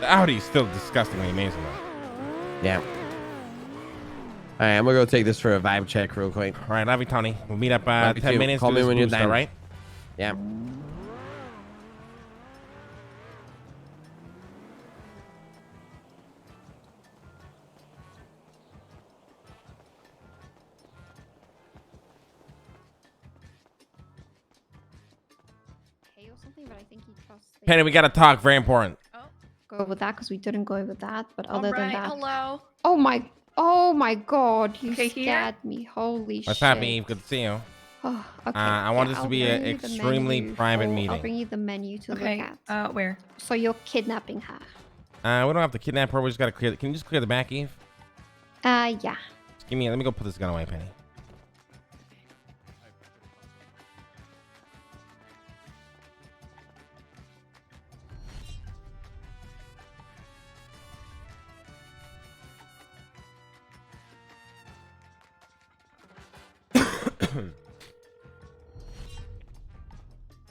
The Audi's still disgustingly amazing though. Yeah. All right, I'm gonna go take this for a vibe check real quick. All right, love you, Tony. We'll meet up 10 you. minutes. Call Do me this when you're boost, done. all right? Yeah. Or something, but I think he trusts. Penny, we gotta talk. Very important. Go with that because we didn't go with that. But other than that, Hello. oh my God, you scared me. Holy What's shit. happening, Eve? Good to see you. Oh, okay. I want this I'll to be bring an you the extremely menu private I'll meeting. bring you the menu to look at. Where? So you're kidnapping her. We don't have to kidnap her. We just gotta clear. Can you just clear the back, Eve? Yeah. Just give me. Let me go put this gun away, Penny.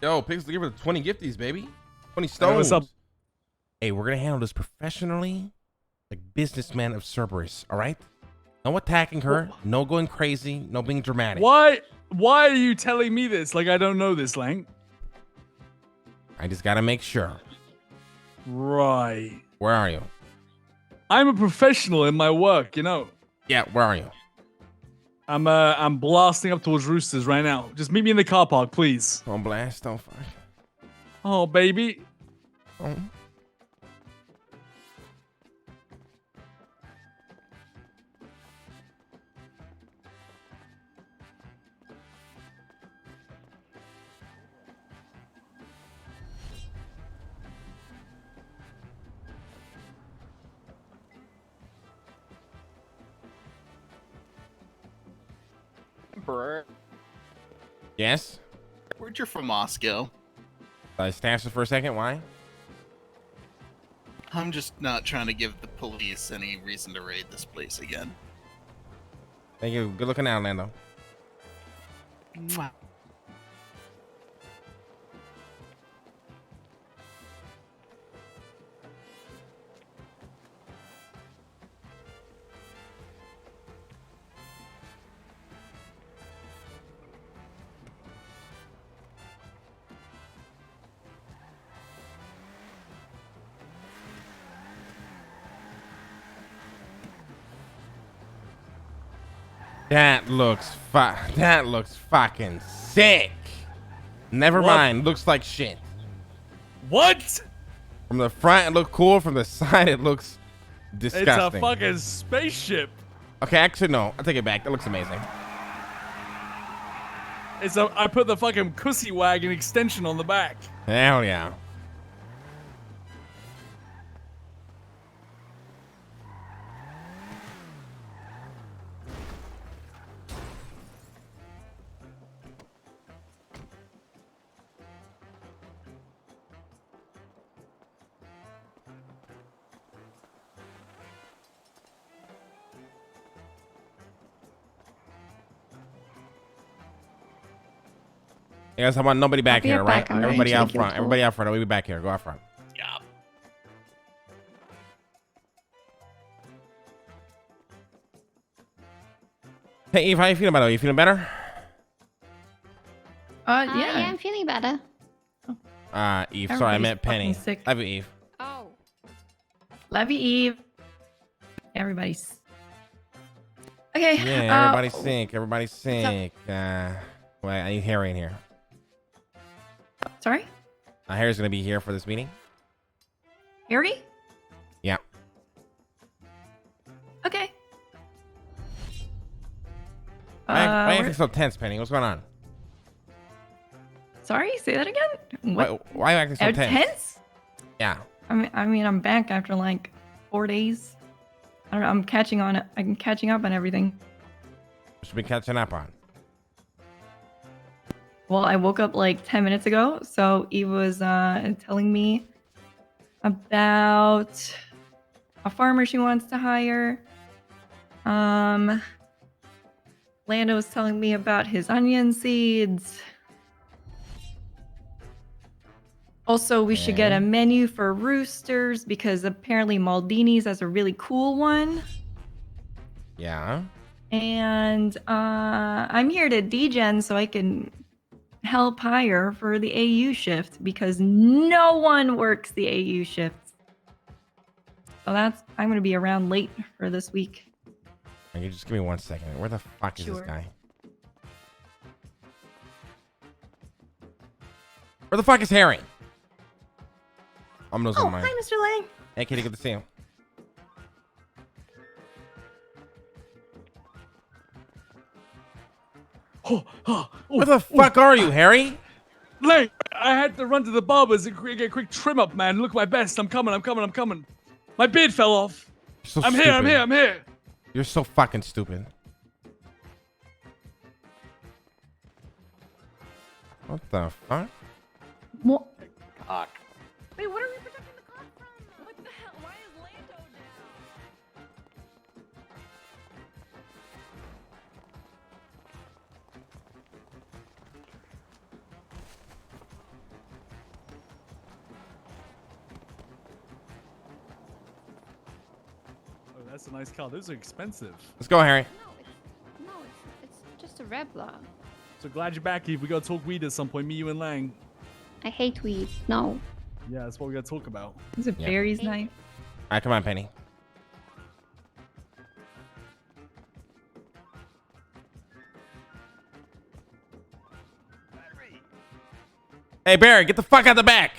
Yo, Pixel, give her 20 gifties, baby. 20 stones. Hey, what's up? Hey, we're gonna handle this professionally, like businessman of Cerberus. All right? No attacking her. No going crazy. No being dramatic. Why are you telling me this? Like I don't know this, Lang. I just gotta make sure. Right. Where are you? I'm a professional in my work, you know. Yeah, where are you? I'm blasting up towards Roosters right now. Just meet me in the car park, please. Don't blast. Don't fire. Oh, baby. Oh. Emperor, Yes? where'd you from Moscow? I stashed it for a second. Why? I'm just not trying to give the police any reason to raid this place again. Thank you. Good looking out, Lando. Mwah. That looks fucking sick. Never What? mind. Looks like shit. What? From the front, it looked cool. From the side, it looks disgusting. It's a fucking spaceship. Okay, actually, no. I'll take it back. That looks amazing. I put the fucking cussy wagon extension on the back. Hell yeah. You guys, I want nobody back be here, right right? back. I'm Everybody going to out take you front. to- Everybody out front. We'll be back here. Go out front. Yeah. Hey, Eve, how you feeling, by the way? You feeling better? Yeah, I'm feeling better. Eve. Sorry, I Everybody's meant Penny. fucking sick. Love you, Eve. Oh. Love you, Eve. Everybody's. Okay. Yeah, everybody's sick. Everybody's sick. Wait, I need Harry in here. Sorry? Harry's gonna be here for this meeting. Harry? Yeah. Okay. Why are you where- acting so tense, Penny? What's going on? Sorry, say that again? What? Why are you acting so tense? Tense? Yeah. I mean, I'm back after like 4 days. I don't know. I'm catching on. I'm catching up on everything. Should be catching up on. Well, I woke up like 10 minutes ago, so Eve was telling me about a farmer she wants to hire. Lando was telling me about his onion seeds. Also, we should get a Okay. menu for roosters because apparently Maldini's has a really cool one. Yeah. And I'm here to degen so I can help hire for the AU shift because no one works the AU shift. So I'm gonna be around late for this week. Can you just give me 1 second? Where the fuck is this Sure. guy? Where the fuck is Harry? I'm losing Oh, my. hi, Mr. Lang. Hey, kitty, good to see you. Where the fuck are you, Harry? Lang, I had to run to the barber's and get a quick trim up, man. Look my best. I'm coming. My beard fell off. You're so I'm stupid. here. You're so fucking stupid. What the fuck? What? Cock. Wait, what are we protecting the cock from? What the hell? Why is Lando down? Oh, that's a nice car. Those are expensive. Let's go, Harry. No, it's just a Rebla. So glad you're back, Eve. We gotta talk weed at some point. Me, you, and Lang. I hate weed. No. Yeah, that's what we gotta talk about. Is it Yeah. Barry's knife? All right, come on, Penny. Hey, Barry, get the fuck out the back.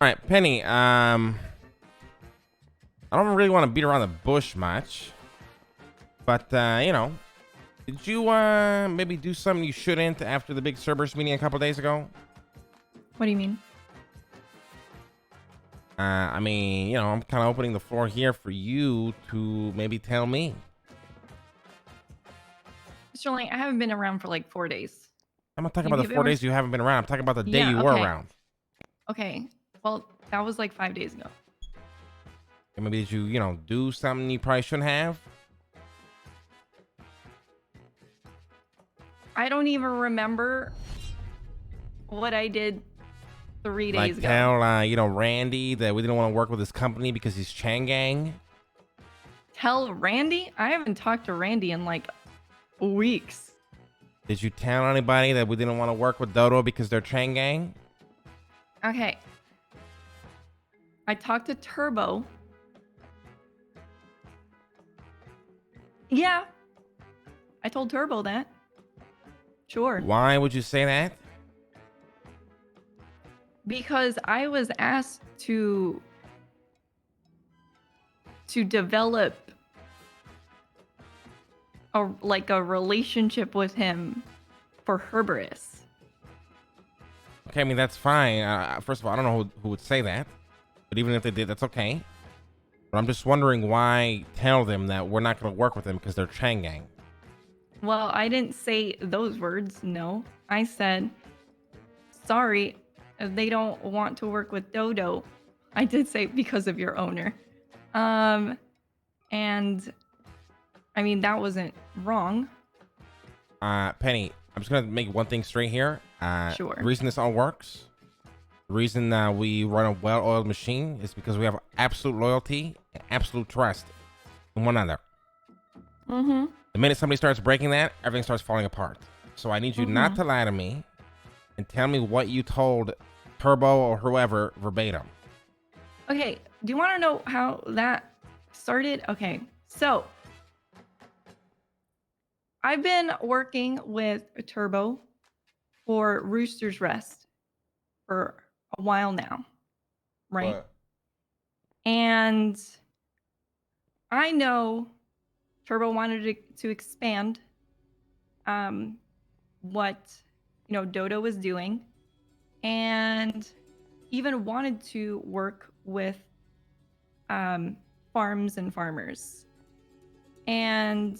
All right, Penny. I don't really want to beat around the bush much, but you know, did you maybe do something you shouldn't after the big Cerberus meeting a couple days ago? What do you mean? I mean, you know, I'm kind of opening the floor here for you to maybe tell me. Mr. Lang, I haven't been around for like 4 days. I'm not talking You about give the it 4 more- days you haven't been around. I'm talking about the day Yeah, you were okay. around. Okay. Well, that was like 5 days ago. And maybe did you, you know, do something you probably shouldn't have? I don't even remember what I did 3 days Like ago. tell, you know, Randy that we didn't want to work with his company because he's Changang. Tell Randy? I haven't talked to Randy in like weeks. Did you tell anybody that we didn't want to work with Dodo because they're Changang? Okay. I talked to Turbo. Yeah. I told Turbo that. Sure. Why would you say that? Because I was asked to develop a relationship with him for Herberus. Okay, I mean, that's fine. First of all, I don't know who would say that. But even if they did, that's okay. But I'm just wondering why tell them that we're not going to work with them because they're Changang. Well, I didn't say those words, no. I said, sorry, they don't want to work with Dodo. I did say because of your owner. And I mean, that wasn't wrong. Penny, I'm just going to make one thing straight here. Sure. The reason this all works, the reason we run a well-oiled machine is because we have absolute loyalty and absolute trust in one another. Mm-hmm. The minute somebody starts breaking that, everything starts falling apart. So I need you not to lie to me and tell me what you told Turbo or whoever verbatim. Okay, do you want to know how that started? Okay, so I've been working with Turbo for Rooster's Rest for a while now, right? But And I know Turbo wanted to expand what Dodo was doing, and even wanted to work with farms and farmers. And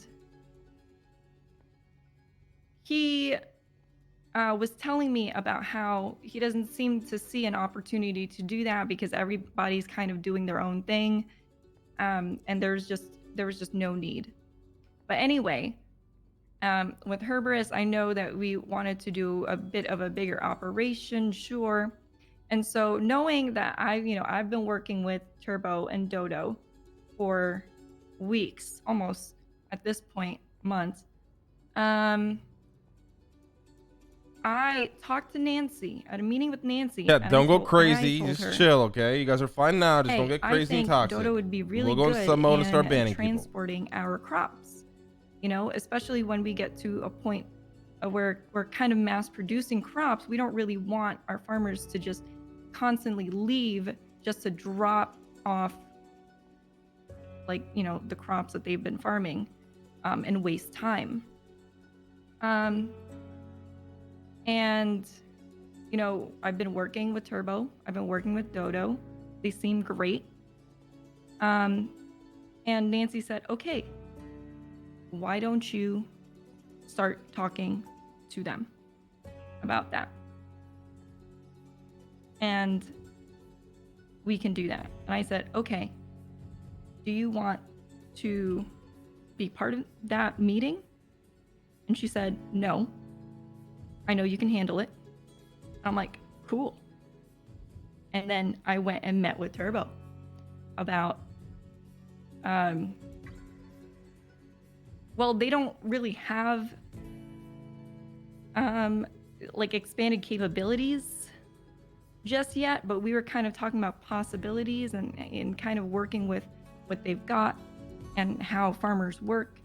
he was telling me about how he doesn't seem to see an opportunity to do that because everybody's kind of doing their own thing. and there was just no need. But anyway, with Herberus, I know that we wanted to do a bit of a bigger operation, sure. And so knowing that I've been working with Turbo and Dodo for weeks, almost at this point, months. I talked to Nancy at a meeting with Nancy. Yeah, don't go and I crazy. told Just her, chill, okay? You guys are fine now. Just hey, don't get crazy I think and toxic. Dodo would be really We'll go good to some mode and start in banning people. transporting our crops. Especially when we get to a point where we're kind of mass producing crops. We don't really want our farmers to just constantly leave just to drop off the crops that they've been farming and waste time. And I've been working with Turbo, I've been working with Dodo. They seem great. And Nancy said, okay, why don't you start talking to them about that? And we can do that. And I said, okay, do you want to be part of that meeting? And she said, no, I know you can handle it. I'm like, cool. And then I went and met with Turbo about, well, they don't really have expanded capabilities just yet, but we were kind of talking about possibilities and kind of working with what they've got and how farmers work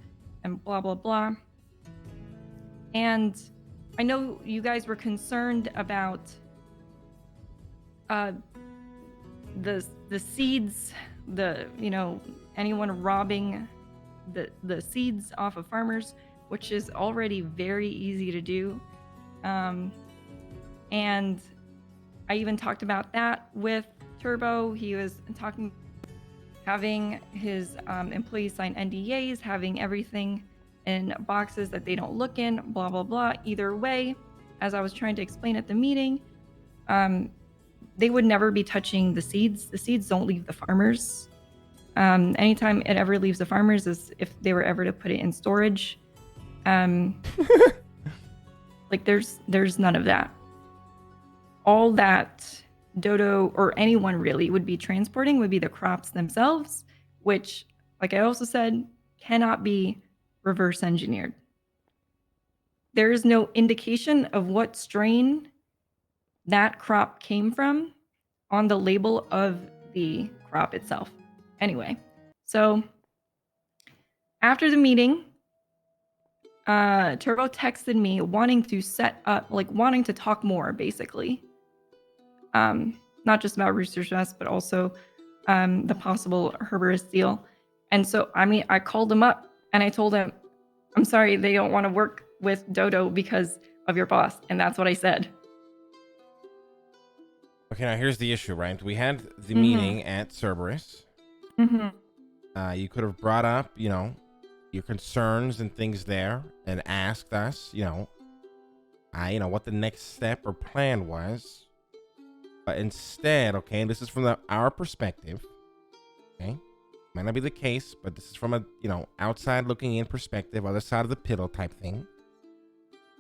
and blah, blah, blah. And I know you guys were concerned about the seeds, anyone robbing the seeds off of farmers, which is already very easy to do. And I even talked about that with Turbo. He was talking, having his employees sign NDAs, having everything in boxes that they don't look in, blah, blah, blah. Either way, as I was trying to explain at the meeting, they would never be touching the seeds. The seeds don't leave the farmers. Anytime it ever leaves the farmers is if they were ever to put it in storage. There's none of that. All that Dodo or anyone really would be transporting would be the crops themselves, which, like I also said, cannot be reverse engineered. There is no indication of what strain that crop came from on the label of the crop itself. Anyway, so after the meeting, Turbo texted me wanting to set up, wanting to talk more, basically. Not just about Rooster's Nest, but also the possible Herberus deal. And so, I called him up and I told him, I'm sorry, they don't want to work with Dodo because of your boss. And that's what I said. Okay, now here's the issue, right? We had the meeting at Cerberus. You could have brought up, your concerns and things there and asked us, what the next step or plan was. But instead, okay, and this is from our perspective, okay? Might not be the case, but this is from a, outside looking in perspective, other side of the pillow type thing,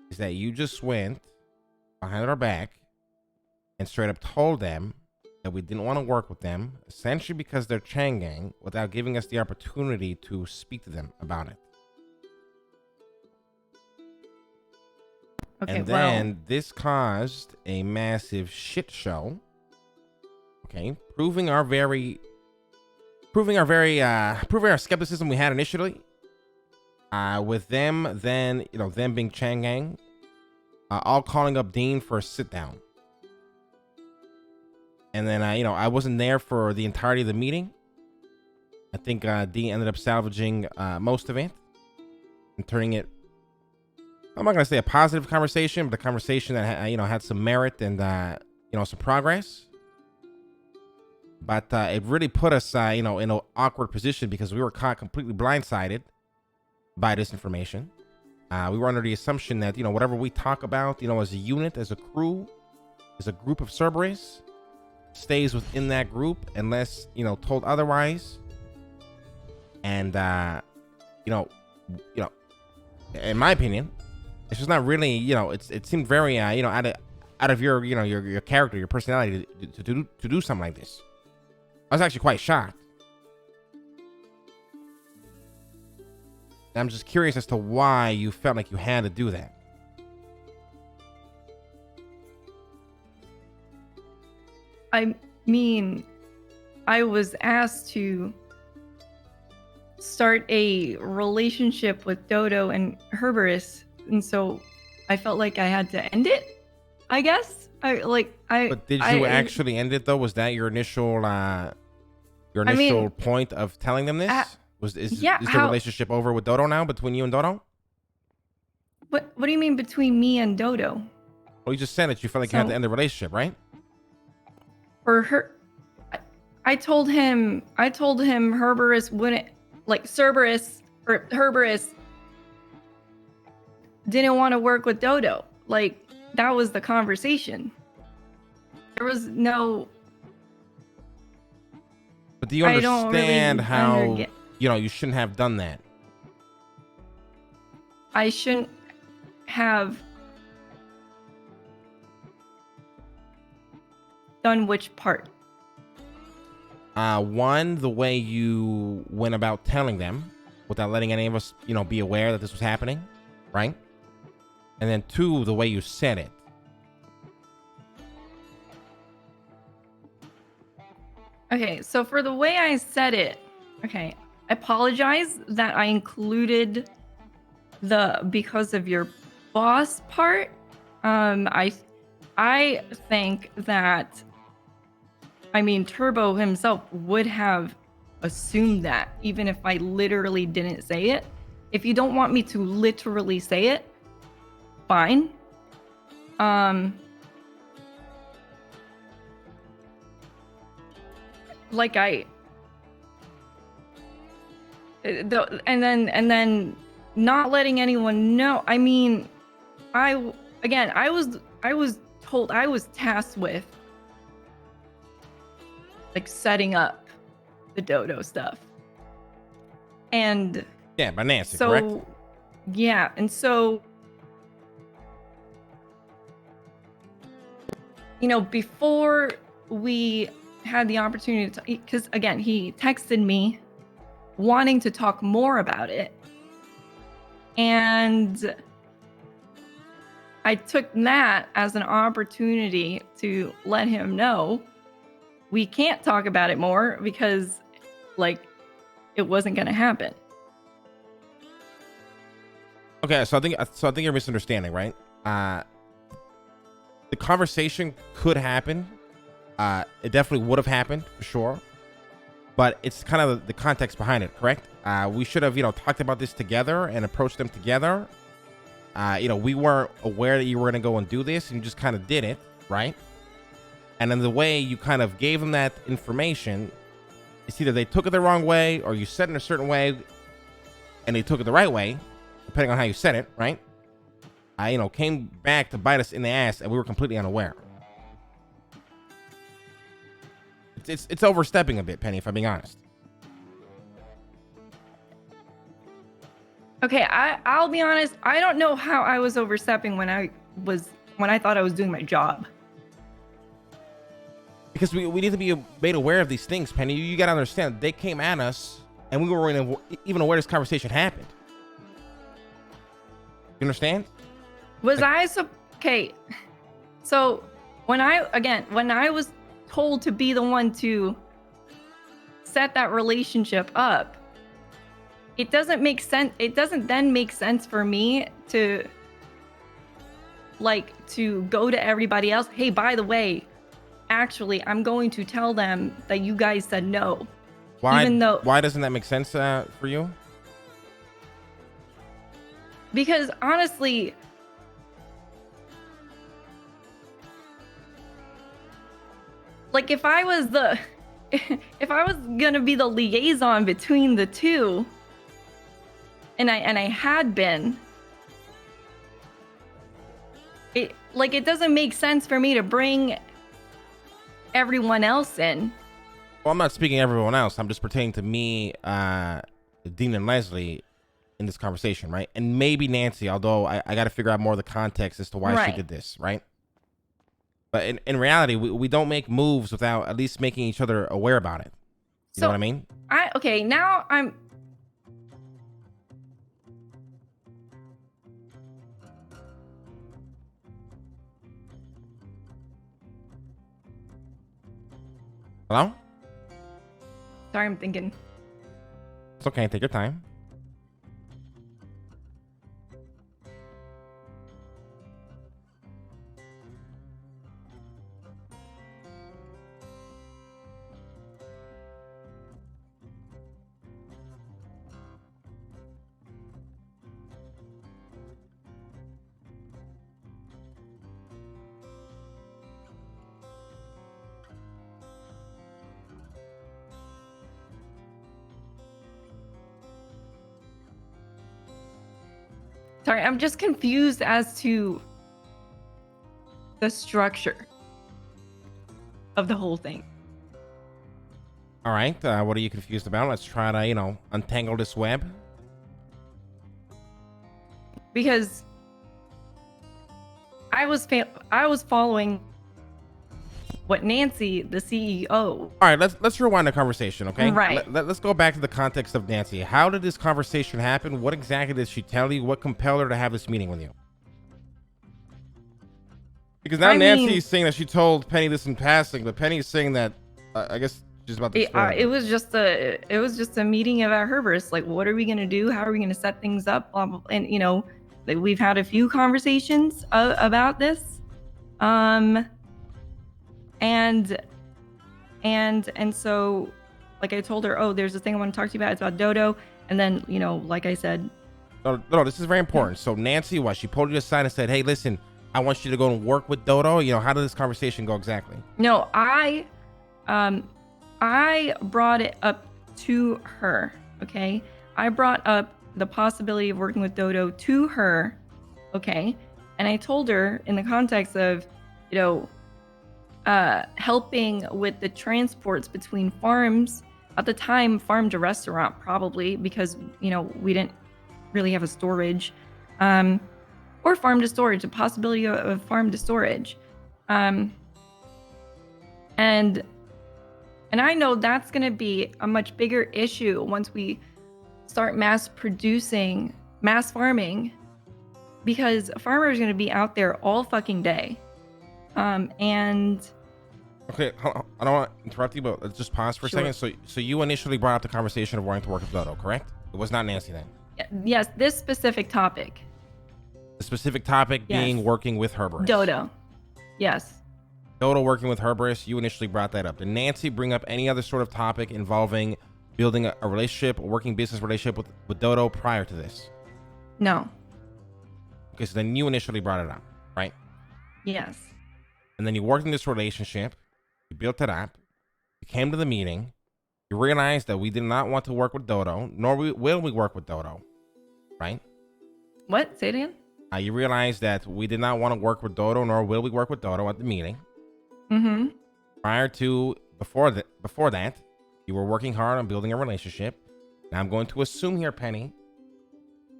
is that you just went behind our back and straight up told them that we didn't want to work with them, essentially because they're Chang Gang, without giving us the opportunity to speak to them about it. Okay, and then this caused a massive shit show. Okay, proving our skepticism we had initially. With them, then them being Chang Gang, all calling up Dean for a sit down. And then I wasn't there for the entirety of the meeting. I think Dean ended up salvaging most of it and turning it, I'm not gonna say a positive conversation, but a conversation that had some merit and some progress. But it really put us in an awkward position because we were caught completely blindsided by this information. We were under the assumption that whatever we talk about as a unit, as a crew, as a group of Cerberus, stays within that group unless told otherwise. And you know, in my opinion, it's just not really, it seemed very out of your your character, your personality to do something like this. I was actually quite shocked. And I'm just curious as to why you felt like you had to do that. I mean, I was asked to start a relationship with Dodo and Herberus, and so I felt like I had to end it, I guess. But did you actually end it though? Was that your initial point of telling them this? Is the relationship over with Dodo now, between you and Dodo? What do you mean between me and Dodo? Well, you just said that you felt like you had to end the relationship, right? For her, I told him Herberus wouldn't, like, Cerberus or Herberus didn't want to work with Dodo. Like, that was the conversation. There was no. But do you understand how you shouldn't have done that? I shouldn't have done which part? One, the way you went about telling them without letting any of us, be aware that this was happening, right? And then two, the way you said it. Okay, so for the way I said it, okay, I apologize that I included the because of your boss part. I think that, I mean, Turbo himself would have assumed that, even if I literally didn't say it. If you don't want me to literally say it, fine. And then not letting anyone know. I mean, I was told, I was tasked with like setting up the Dodo stuff. And yeah, by Nancy, correct? Yeah, and so before we had the opportunity to, because again, he texted me wanting to talk more about it. And I took that as an opportunity to let him know we can't talk about it more because, it wasn't going to happen. Okay, so I think you're misunderstanding, right? The conversation could happen. It definitely would have happened for sure, but it's kind of the context behind it, correct? We should have, talked about this together and approached them together. We weren't aware that you were going to go and do this, and you just kind of did it, right? And then the way you kind of gave them that information, it's either they took it the wrong way or you said it in a certain way and they took it the right way, depending on how you said it, right? Came back to bite us in the ass, and we were completely unaware. It's overstepping a bit, Penny, if I'm being honest. Okay, I'll be honest. I don't know how I was overstepping when I thought I was doing my job. Because we need to be made aware of these things, Penny. You got to understand, they came at us, and we weren't even aware this conversation happened. You understand? Okay, so when I was told to be the one to set that relationship up, it doesn't make sense. It doesn't then make sense for me to go to everybody else. Hey, by the way, actually, I'm going to tell them that you guys said no. Why doesn't that make sense for you? Because honestly, if I was gonna be the liaison between the two, and I had been, it doesn't make sense for me to bring everyone else in. Well, I'm not speaking everyone else. I'm just pertaining to me Dean and Leslie in this conversation, right? And maybe Nancy, although I got to figure out more of the context as to why she Right. did this, right? But in reality, we don't make moves without at least making each other aware about it. You know what I mean? Okay, now I'm. Hello? Sorry, I'm thinking. It's okay. Take your time. Sorry, I'm just confused as to the structure of the whole thing. All right. What are you confused about? Let's try to, untangle this web. Because I was following what Nancy, the CEO. All right. Let's rewind the conversation, okay? Right. Let's go back to the context of Nancy. How did this conversation happen? What exactly did she tell you? What compelled her to have this meeting with you? Because now Nancy's saying that she told Penny this in passing, but Penny's saying that I guess she's about to. It was just a meeting about Herbert's. Like, what are we gonna do? How are we gonna set things up? Blah, blah, blah. And we've had a few conversations about this, and so, like I told her, oh, there's a thing I want to talk to you about. It's about Dodo, and then like I said, no, this is very important. So Nancy, she pulled you aside and said, "Hey, listen, I want you to go and work with Dodo." How did this conversation go exactly? No, I brought it up to her. Okay, I brought up the possibility of working with Dodo to her. Okay, and I told her in the context of, helping with the transports between farms. At the time, farm to restaurant, probably because we didn't really have a storage, or farm to storage. The possibility of farm to storage, and I know that's going to be a much bigger issue once we start mass farming, because farmers are going to be out there all fucking day, and. Okay, hold on. I don't want to interrupt you, but let's just pause for a second. So you initially brought up the conversation of wanting to work with Dodo, correct? It was not Nancy then. Yes, this specific topic. The specific topic being working with Herberts. Dodo. Yes. Dodo working with Herberts, you initially brought that up. Did Nancy bring up any other sort of topic involving building a relationship, a working business relationship with Dodo prior to this? No. Okay, so then you initially brought it up, right? Yes. And then you worked in this relationship. You built it up. You came to the meeting. You realized that we did not want to work with Dodo, nor will we work with Dodo, right? What? Say it again? You realized that we did not want to work with Dodo, nor will we work with Dodo at the meeting. Mm-hmm. Before that, you were working hard on building a relationship. Now I'm going to assume here, Penny,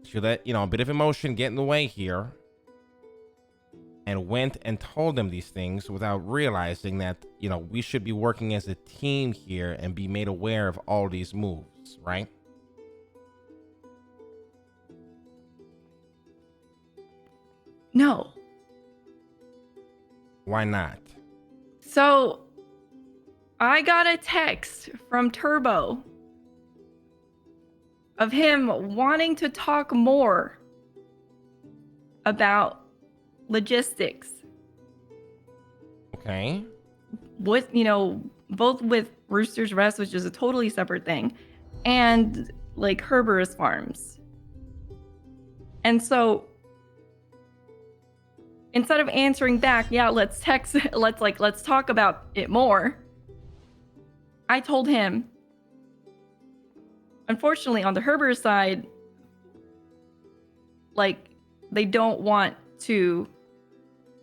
you let a bit of emotion get in the way here, and went and told them these things without realizing that we should be working as a team here and be made aware of all these moves, right? No. Why not? So I got a text from Turbo of him wanting to talk more about logistics. Okay. With both with Rooster's Rest, which is a totally separate thing, and like Herbert's Farms. And so instead of answering back, yeah, let's talk about it more, I told him, unfortunately, on the Herbert side, they don't want to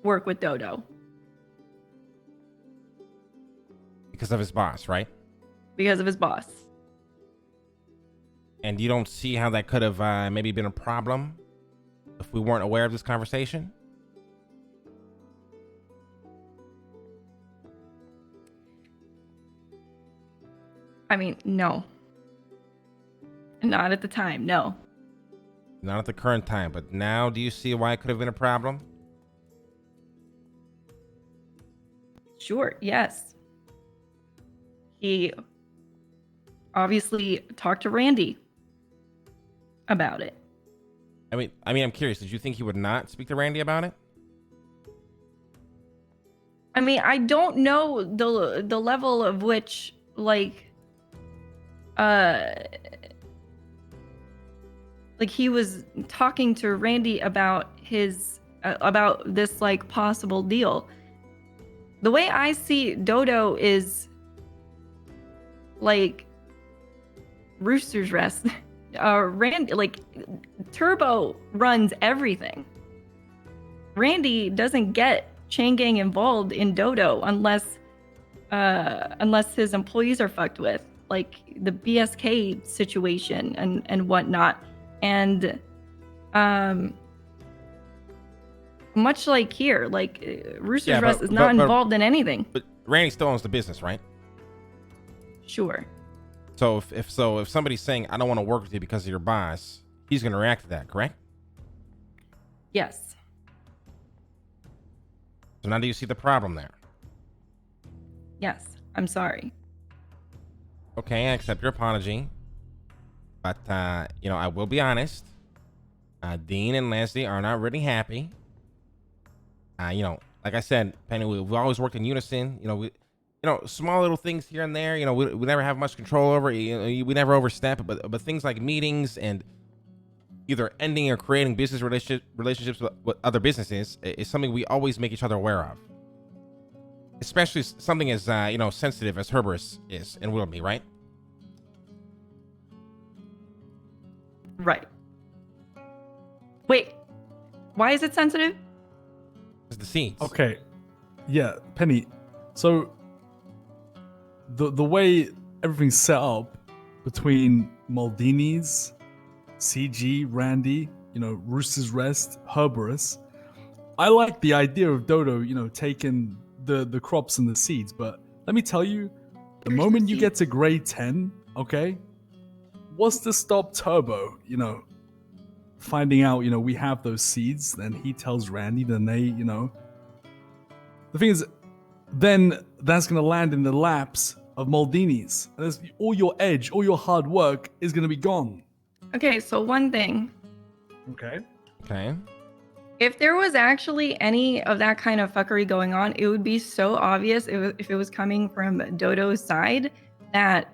work with Dodo. Because of his boss, right? Because of his boss. And you don't see how that could have maybe been a problem if we weren't aware of this conversation? I mean, no. Not at the time, no. Not at the current time, but now do you see why it could have been a problem? Sure, yes. He obviously talked to Randy about it. I mean, I'm curious. Did you think he would not speak to Randy about it? I mean, I don't know the level of which, like he was talking to Randy about his about this like possible deal. The way I see Dodo is like Rooster's Rest. Randy, like Turbo runs everything. Randy doesn't get Chain Gang involved in Dodo unless his employees are fucked with, like the BSK situation and whatnot. And much like here, like Rooster's Rest is not involved in anything. But Randy still owns the business, right? Sure. So if somebody's saying I don't want to work with you because of your boss, he's going to react to that, correct? Yes. So now do you see the problem there? Yes. I'm sorry. Okay, I accept your apology. But, I will be honest. Dean and Leslie are not really happy. Like I said, Penny, we've always worked in unison. Small little things here and there. We never have much control over. We never overstep. But things like meetings and either ending or creating business relationships with other businesses is something we always make each other aware of. Especially something as sensitive as Herbert's is and will be, right? Right. Wait. Why is it sensitive? It's the seeds. Okay. Yeah, Penny. So the way everything's set up between Maldini's, CG, Randy, Rooster's Rest, Herberus, I like the idea of Dodo, taking the crops and the seeds, but let me tell you, the moment you get to grade 10, okay, what's to stop Turbo, finding out, we have those seeds, then he tells Randy, then they, the thing is, then that's going to land in the laps of Maldini's. And all your edge, all your hard work is going to be gone. Okay, so one thing. Okay. If there was actually any of that kind of fuckery going on, it would be so obvious if it was coming from Dodo's side that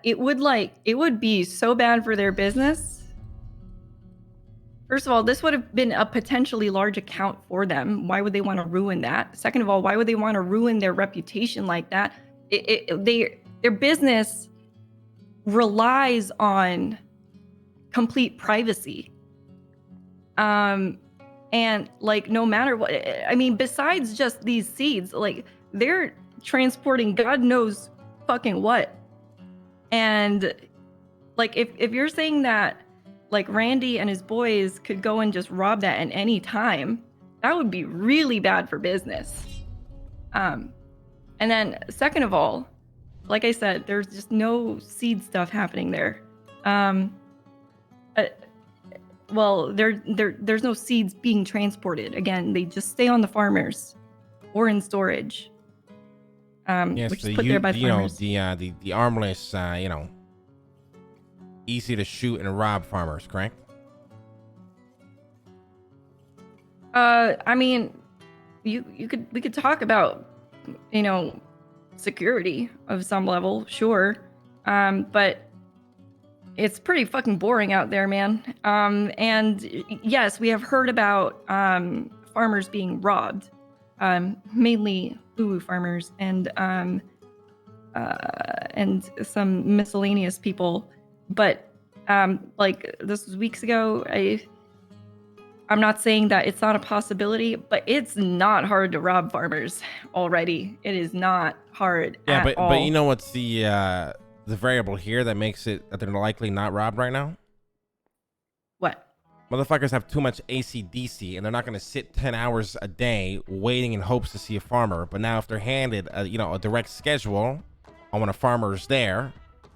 it would be so bad for their business. First of all, this would have been a potentially large account for them. Why would they want to ruin that? Second of all, why would they want to ruin their reputation like that? Their business relies on complete privacy. And like, no matter what, I mean, besides just these seeds, like they're transporting God knows fucking what. And like, if you're saying that like Randy and his boys could go and just rob that at any time, that would be really bad for business. And then second of all, like I said, there's just no seed stuff happening there. Well, there's no seeds being transported. Again, they just stay on the farmers or in storage. Which is put there by farmers. The armless, easy to shoot and rob farmers, correct? I mean, we could talk about, security of some level, sure. But it's pretty fucking boring out there, man. And yes, we have heard about farmers being robbed, mainly boo-boo farmers and some miscellaneous people. But like this was weeks ago. I'm not saying that it's not a possibility, but it's not hard to rob farmers already. It is not hard at all. But you know what's the the variable here that makes it that they're likely not robbed right now? What? Motherfuckers have too much ACDC, and they're not going to sit 10 hours a day waiting in hopes to see a farmer. But now if they're handed a direct schedule on when a farmer's there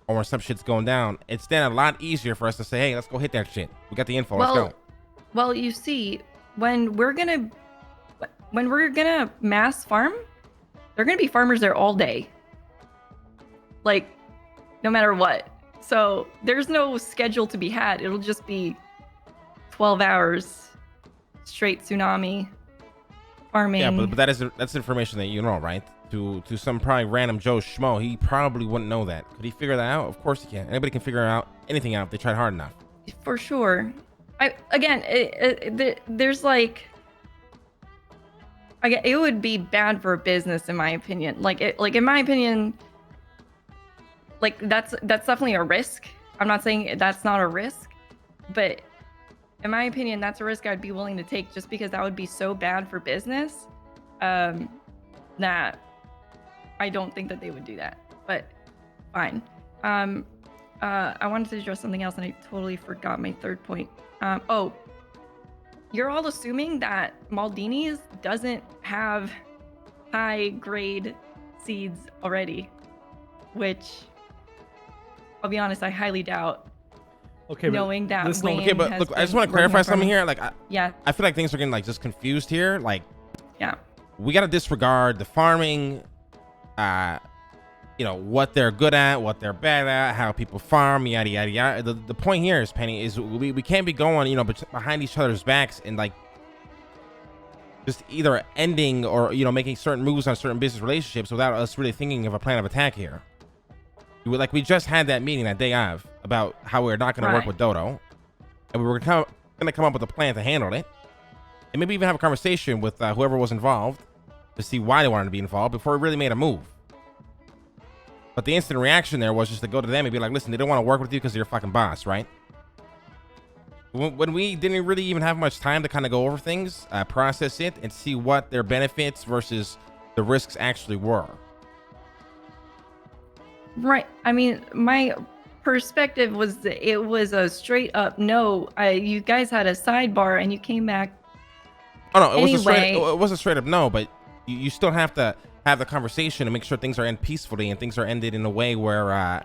or when some shit's going down, it's then a lot easier for us to say, hey, let's go hit that shit. We got the info. Let's go. Well, you see, when we're gonna mass farm, there are gonna be farmers there all day. Like, no matter what. So there's no schedule to be had. It'll just be 12 hours straight tsunami farming. Yeah, but that's information that you know, right? To some probably random Joe Schmo, he probably wouldn't know that. Could he figure that out? Of course he can. Anybody can figure out anything out if they tried hard enough. For sure. There's like, it would be bad for business in my opinion. In my opinion, like that's definitely a risk. I'm not saying that's not a risk, but in my opinion, that's a risk I'd be willing to take just because that would be so bad for business. That I don't think that they would do that, but fine. I wanted to address something else and I totally forgot my third point. You're all assuming that Maldini's doesn't have high grade seeds already, which I'll be honest, I highly doubt. Okay, knowing that Wayne okay, but has look, I just been want to clarify working something for here. Like, yeah, I feel like things are getting like just confused here. Like, yeah, we got to disregard the farming, what they're good at, what they're bad at, how people farm, yada yada yada. The point here is, Penny, is we can't be going behind each other's backs and like just either ending or making certain moves on certain business relationships without us really thinking of a plan of attack here. We just had that meeting that day of about how we're not going to work with Dodo, and we were going to come up with a plan to handle it, and maybe even have a conversation with whoever was involved to see why they wanted to be involved before we really made a move. But the instant reaction there was just to go to them and be like, listen, they don't want to work with you because you're a fucking boss, right? When we didn't really even have much time to kind of go over things, process it, and see what their benefits versus the risks actually were. right. I mean, my perspective was that it was a straight up no. You guys had a sidebar and you came back. Oh no, it Anyway. was a straight up no, but you still have to have the conversation to make sure things are end peacefully and things are ended in a way where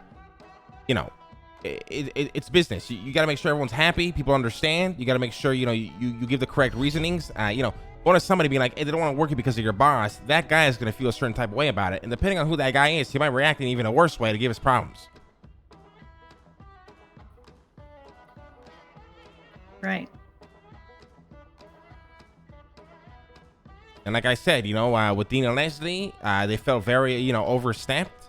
it's business. You got to make sure everyone's happy, people understand. You got to make sure you give the correct reasonings. Going to somebody being like, hey, they don't want to work you because of your boss, that guy is going to feel a certain type of way about it, and depending on who that guy is, he might react in even a worse way to give us problems. Right. And like I said, with Dean and Leslie, they felt very, overstepped.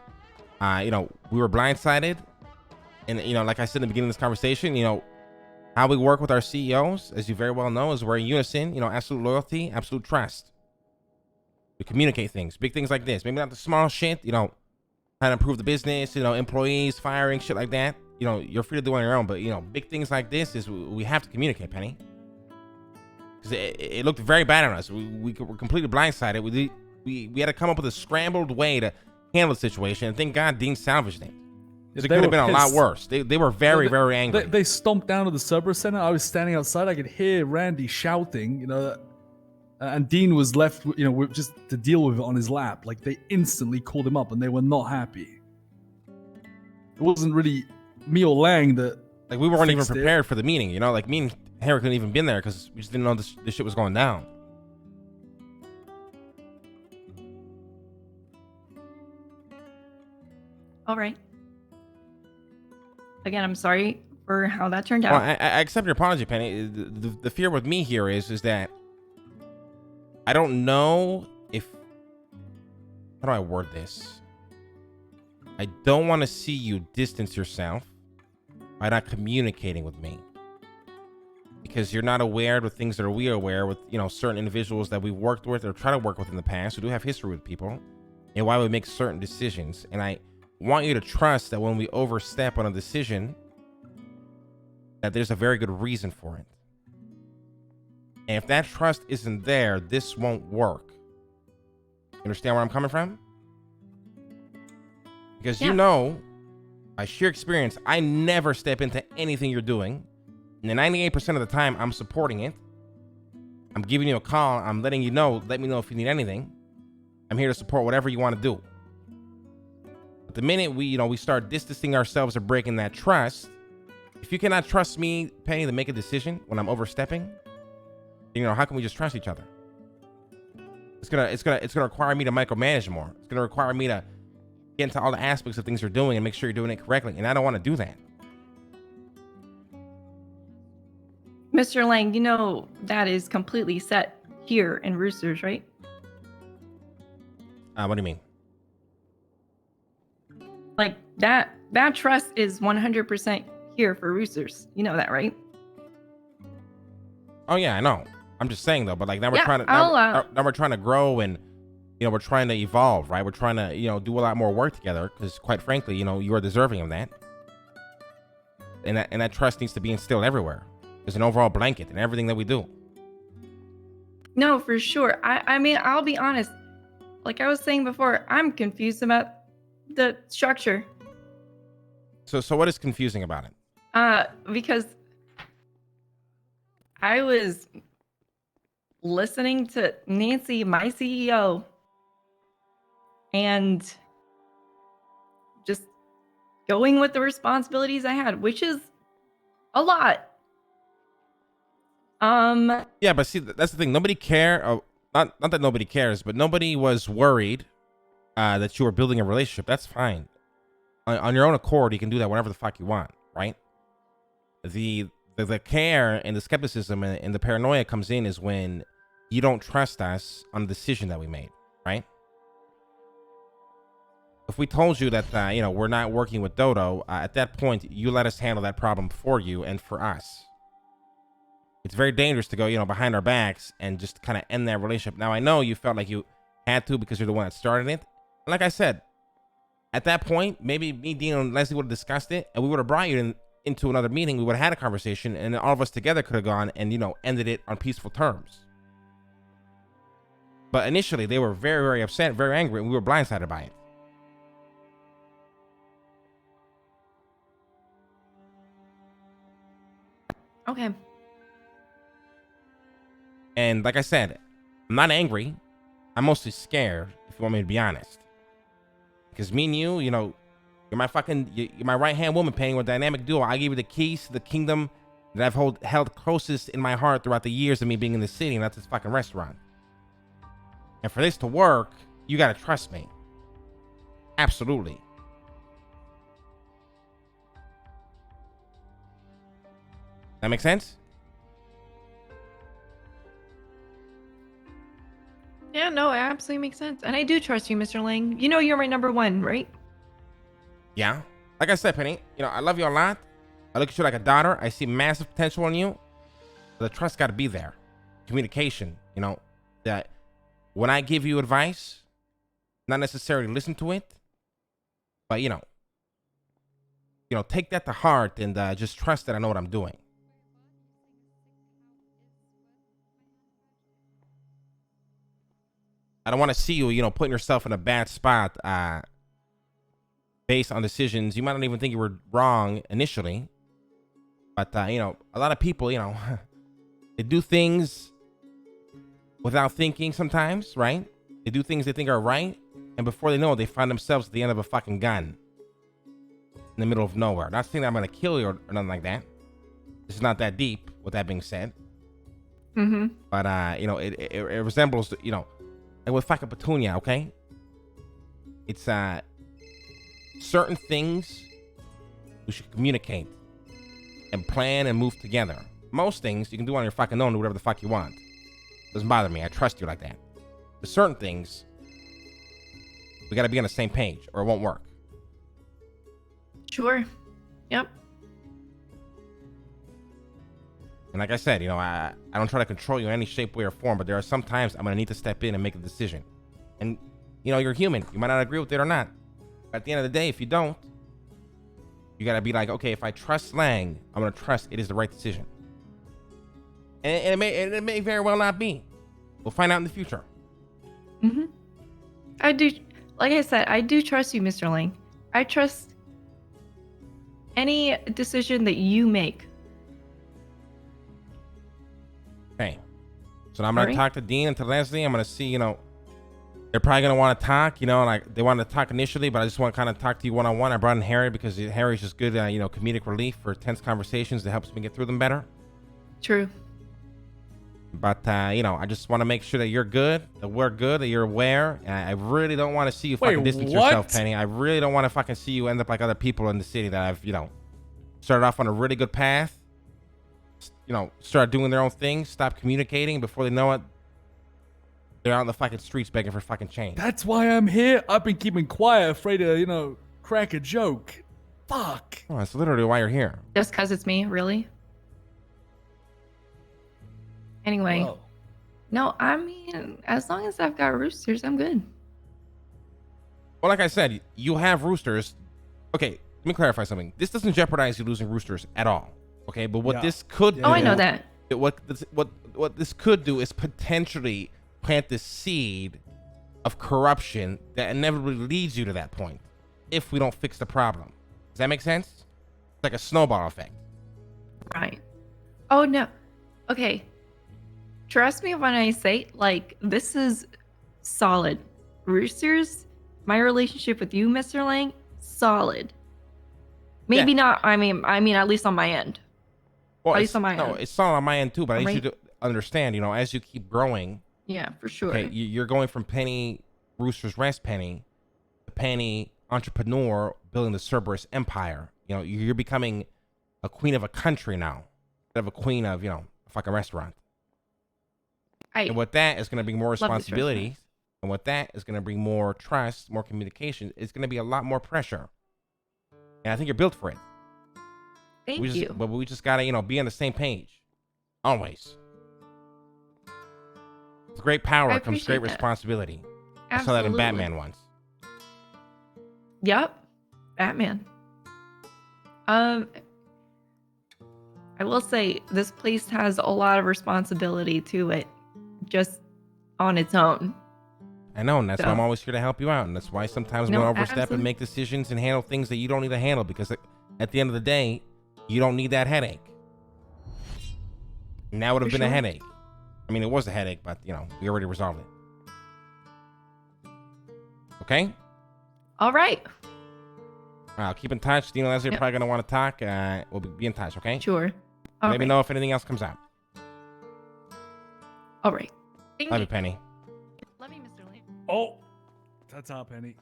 We were blindsided. And, like I said in the beginning of this conversation, how we work with our CEOs, as you very well know, is we're in unison, absolute loyalty, absolute trust. We communicate things, big things like this. Maybe not the small shit, trying to improve the business, employees, firing, shit like that. You're free to do on your own. But, big things like this is we have to communicate, Penny. Because it looked very bad on us. We were completely blindsided. We had to come up with a scrambled way to handle the situation. And thank God Dean salvaged it. Because it could have been a lot worse. They were very, very angry. They stomped down to the Cerberus Center. I was standing outside. I could hear Randy shouting, and Dean was left, with just to deal with it on his lap. Like, they instantly called him up, and they were not happy. It wasn't really me or Lang that Like, we weren't even fixed it. prepared for the meeting, Like, me and Harry couldn't even been there because we just didn't know this shit was going down. All right. Again, I'm sorry for how that turned out. Well, I accept your apology, Penny. The fear with me here is that I don't know if... How do I word this? I don't want to see you distance yourself by not communicating with me. Because you're not aware of the things that we are aware with, certain individuals that we've worked with or try to work with in the past who do have history with people and why we make certain decisions. And I want you to trust that when we overstep on a decision, that there's a very good reason for it. And if that trust isn't there, this won't work. You understand where I'm coming from? Because Yeah. by sheer experience, I never step into anything you're doing. And the 98% of the time, I'm supporting it. I'm giving you a call. I'm letting you know. Let me know if you need anything. I'm here to support whatever you want to do. But the minute we start distancing ourselves or breaking that trust, if you cannot trust me, Penny, to make a decision when I'm overstepping, how can we just trust each other? It's gonna require me to micromanage more. It's gonna require me to get into all the aspects of things you're doing and make sure you're doing it correctly. And I don't want to do that. Mr. Lang, that is completely set here in Roosters, right? What do you mean? Like that trust is 100% here for Roosters. You know that, right? Oh yeah, I know. I'm just saying though, but like now we're Yeah, trying to now we're trying to grow and we're trying to evolve, right? We're trying to do a lot more work together because quite frankly, you are deserving of that. And that trust needs to be instilled everywhere. There's an overall blanket in everything that we do. No, for sure. I mean, I'll be honest. Like I was saying before, I'm confused about the structure. So what is confusing about it? Because I was listening to Nancy, my CEO, and just going with the responsibilities I had, which is a lot. Yeah, but see, that's the thing. Nobody not that nobody cares, but nobody was worried that you were building a relationship. That's fine. On your own accord, you can do that whenever the fuck you want, right? The care and the skepticism and the paranoia comes in is when you don't trust us on the decision that we made, right? If we told you that we're not working with Dodo, at that point you let us handle that problem for you and for us. It's very dangerous to go behind our backs and just kind of end that relationship. Now I know you felt like you had to because you're the one that started it. And like I said, at that point, maybe me, Dean, and Leslie would have discussed it, and we would have brought you into another meeting. We would have had a conversation, and then all of us together could have gone and ended it on peaceful terms. But initially, they were very, very upset, very angry, and we were blindsided by it. Okay. And like I said, I'm not angry. I'm mostly scared, if you want me to be honest. Because me and you're my right-hand woman, Penny. We're a dynamic duo. I give you the keys to the kingdom that I've held closest in my heart throughout the years of me being in the city, and that's this fucking restaurant. And for this to work, you gotta trust me. Absolutely. That make sense? Yeah, no, it absolutely makes sense. And I do trust you, Mr. Lang. You're my number one, right? Yeah. Like I said, Penny, I love you a lot. I look at you like a daughter. I see massive potential in you. But the trust got to be there. Communication, that when I give you advice, not necessarily listen to it, but, take that to heart and just trust that I know what I'm doing. I don't want to see you, putting yourself in a bad spot based on decisions. You might not even think you were wrong initially. But, a lot of people, they do things without thinking sometimes, right? They do things they think are right. And before they know it, they find themselves at the end of a fucking gun in the middle of nowhere. Not saying that I'm going to kill you or nothing like that. This is not that deep, with that being said. Mm-hmm. But, it resembles, like with fucking Petunia, okay? It's certain things we should communicate and plan and move together. Most things you can do on your fucking own, do whatever the fuck you want. Doesn't bother me. I trust you like that. But certain things, we gotta be on the same page or it won't work. Sure. Yep. And like I said, I don't try to control you in any shape, way, or form, but there are some times I'm going to need to step in and make a decision. And, you're human. You might not agree with it or not. But at the end of the day, if you don't, you got to be like, okay, if I trust Lang, I'm going to trust it is the right decision. And it may very well not be. We'll find out in the future. Mm-hmm. I do, like I said, I do trust you, Mr. Lang. I trust Any decision that you make. Okay. So now I'm gonna Alright. talk to Dean and to Leslie. I'm gonna see, you know, they're probably gonna want to talk, you know, like they wanted to talk initially, but I just want to kind of talk to you one-on-one. I brought in Harry because Harry's just good, you know, comedic relief for tense conversations that helps me get through them better. True. But you know, I just want to make sure that you're good, that we're good, that you're aware. And I really don't want to see you Wait, fucking distance what? yourself, Penny. I really don't want to fucking see you end up like other people in the city that I've, you know, started off on a really good path. You know, start doing their own thing, stop communicating. Before they know it, they're out in the fucking streets begging for fucking change. That's why I'm here. I've been keeping quiet, afraid to, you know, crack a joke. Fuck. Oh, that's literally why you're here. Just because it's me, really? Anyway. Well, No, I mean, as long as I've got roosters, I'm good. Well, like I said, you have roosters. Okay, let me clarify something. This doesn't jeopardize you losing roosters at all. Okay, but what Yeah. this could Oh, I do- know that. What this could do is potentially plant the seed of corruption that inevitably leads you to that point if we don't fix the problem. Does that make sense? It's like a snowball effect. Right. Oh, no. Okay. Trust me when I say, like, this is solid. Roosters, my relationship with you, Mr. Lang, solid. Maybe not, I mean, at least on my end. Well, At it's, least on my no, end. it's solid on my end too, but I need Right. you to understand, you know, as you keep growing, Yeah, for sure. okay, you're going from Penny Rooster's Rest Penny to Penny entrepreneur building the Cerberus empire. You know, you're becoming a queen of a country now instead of a queen of, you know, a fucking restaurant. And with that is going to bring more Love this responsibilities. And with that is going to bring more trust, more communication. It's going to be a lot more pressure. And I think you're built for it. Thank we just, you. But we just got to, you know, be on the same page. Always. With great power I comes great appreciate that. responsibility. I saw that in Absolutely. Batman once. Yep. Batman. I will say this place has a lot of responsibility to it just on its own. I know, and that's why So- I'm always here to help you out. And that's why sometimes No, we overstep absolutely. and make decisions and handle things that you don't need to handle because at the end of the day, you don't need that headache. And that would have For been a sure. headache. I mean, it was a headache, but, you know, we already resolved it. Okay? All right. I'll keep in touch. Dean and Leslie are Yep. probably going to want to talk. We'll be in touch, okay? Sure. All Let me right. know if anything else comes out. All right. Thank Love you. you, Penny. Love you, Mr. Lee. oh, ta-ta, Penny.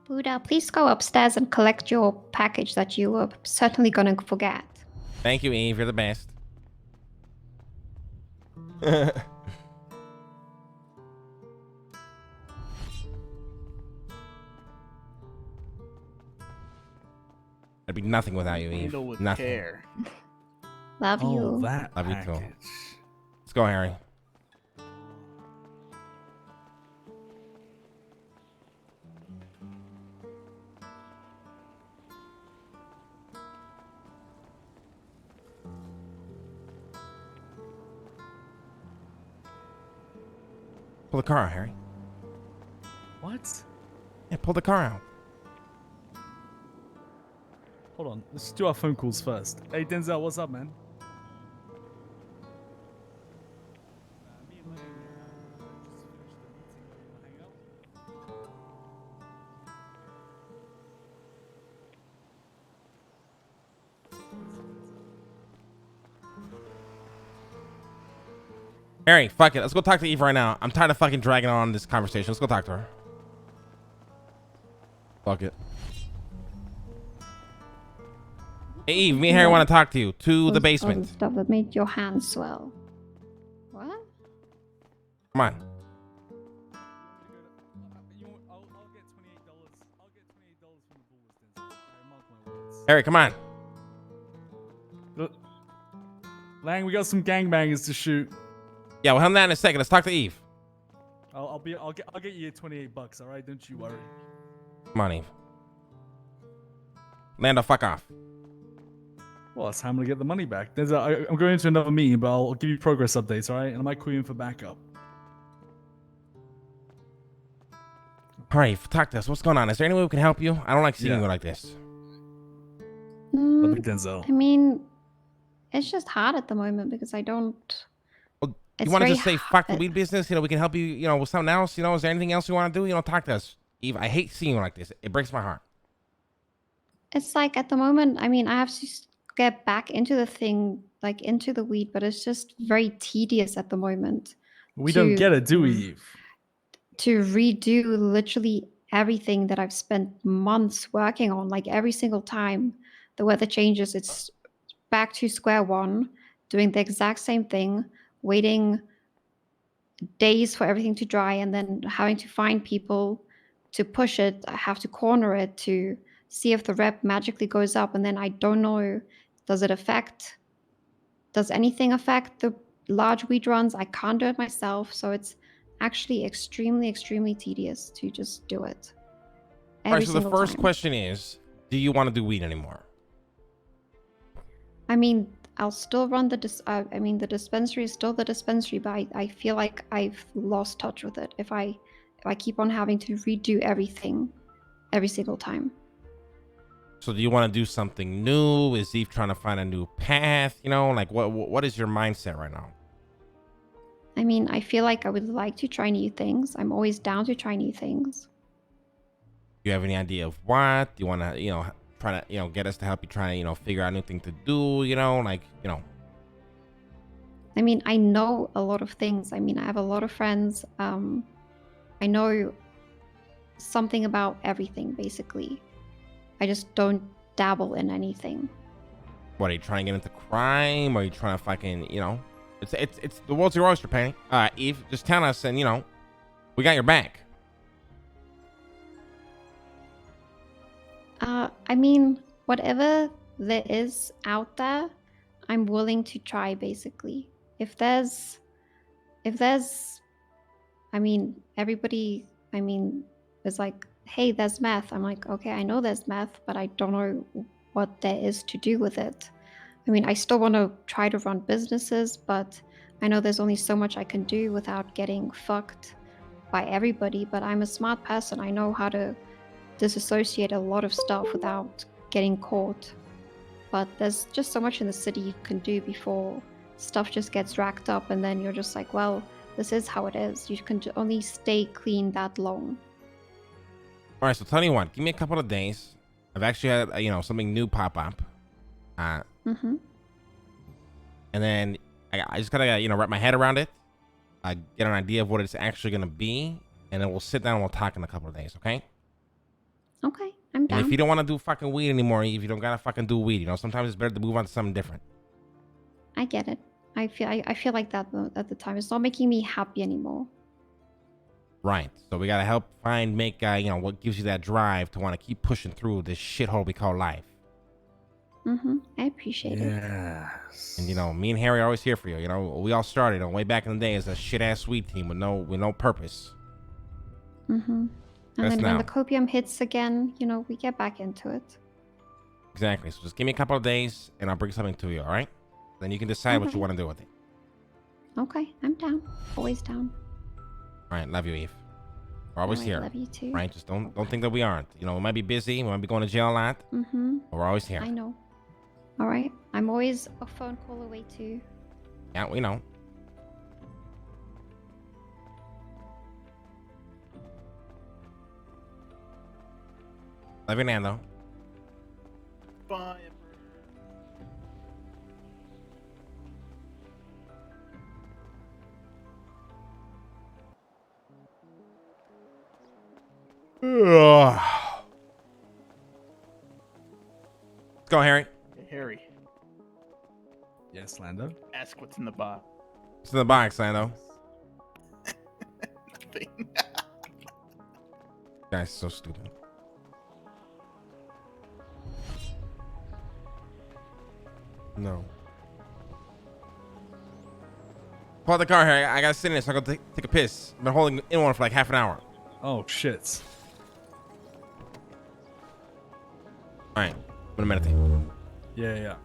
Buddha, please go upstairs and collect your package that you were certainly gonna forget. Thank you, Eve. You're the best. I'd be nothing without you, Eve. Handle with Nothing. care. Love Oh, you. that Love you too. package. Let's go, Harry. Pull the car out, Harry. What? Yeah, pull the car out. Hold on. Let's do our phone calls first. Hey, Denzel, what's up, man? Harry, fuck it. Let's go talk to Eve right now. I'm tired of fucking dragging on this conversation. Let's go talk to her. Fuck it. Hey, Eve, me and Harry want to talk to you. To the All the basement. stuff that made your hands swell. What? Come on. I'll get $28. I'll get $28 from the Bulls, Denzel. Alright, mark my words. Harry, come on. Look, Lang, we got some gangbangers to shoot. Yeah, we'll handle that in a second. Let's talk to Eve. I'll get you $28. All right, don't you worry. Come on, Eve. Lando, fuck off. Well, it's time to get the money back. I'm going into another meeting, but I'll give you progress updates. All right, and I might call you in for backup. All right, talk to us. What's going on? Is there any way we can help you? I don't like seeing Yeah. you like this. Let me Mm, Denzel. I mean, it's just hard at the moment because I don't. Well, you It's want to very just say fuck the weed business? You know, we can help you. You know, with something else. You know, is there anything else you want to do? You know, talk to us. Eve, I hate seeing you like this. It breaks my heart. It's like at the moment, I mean, I have to get back into the thing, like into the weed, but it's just very tedious at the moment We don't get it, do we, Eve? to redo literally everything that I've spent months working on. Like every single time the weather changes, it's back to square one, doing the exact same thing, waiting days for everything to dry, and then having to find people to push it. I have to corner it to see if the rep magically goes up, and then I don't know, does anything affect the large weed runs? I can't do it myself, so it's actually extremely tedious to just do it All right, every so the single first time. question is, do you want to do weed anymore? I mean, I'll still run the dispensary is still the dispensary, but I feel like I've lost touch with it if I keep on having to redo everything every single time. So do you want to do something new? Is Eve trying to find a new path? You know, like what is your mindset right now? I mean, I feel like I would like to try new things. I'm always down to try new things. Do you have any idea of what? Do you want to, you know, try to, you know, get us to help you try to, you know, figure out a new thing to do, you know, like, you know. I mean, I know a lot of things. I mean, I have a lot of friends. I know something about everything, basically. I just don't dabble in anything. What, are you trying to get into crime? Or are you trying to fucking, you know, it's the world's your oyster, Penny. Eve, just tell us and, you know, we got your back. I mean, whatever there is out there, I'm willing to try, basically. If there's, I mean, everybody, I mean, is like, hey, there's meth. I'm like, okay, I know there's meth, but I don't know what there is to do with it. I mean, I still want to try to run businesses, but I know there's only so much I can do without getting fucked by everybody. But I'm a smart person. I know how to disassociate a lot of stuff without getting caught. But there's just so much in the city you can do before stuff just gets racked up, and then you're just like, well, this is how it is. You can only stay clean that long. All right, so tell you what, give me a couple of days. I've actually had, you know, something new pop up. Mm-hmm. And then I just gotta, you know, wrap my head around it. Get an idea of what it's actually gonna be, and then we'll sit down and we'll talk in a couple of days, okay? Okay, I'm And down. if you don't want to do fucking weed anymore, Eve, you don't gotta fucking do weed. You know, sometimes it's better to move on to something different. I get it. I feel like that at the time. It's not making me happy anymore. Right. So we gotta help make, you know, what gives you that drive to want to keep pushing through this shithole we call life. Mm-hmm. I appreciate it. Yes. And you know, me and Harry are always here for you. You know, we all started way back in the day as a shit ass weed team with no purpose. Mm-hmm. And That's then now. when the copium hits again, you know, we get back into it. Exactly. So just give me a couple of days, and I'll bring something to you. All right? Then you can decide what you Okay. want to do with it. Okay, I'm down. Always down. All right. Love you, Eve. We're always Alright, here. love you too. Right? Just don't think that we aren't. You know, we might be busy. We might be going to jail a lot. Mm-hmm. But we're always here. I know. All right. I'm always a phone call away too. Yeah, we know. Love you, Nando. Bye. Let's go, Harry. Hey, Harry, Yes, Lando. ask what's in the box. It's in the box, Nando. Thing. Guy's so stupid. No. Pull out the car, Harry. I gotta sit in it so I can take a piss. I've been holding in one for like half an hour. Oh shit. All right. I'm gonna meditate. Yeah.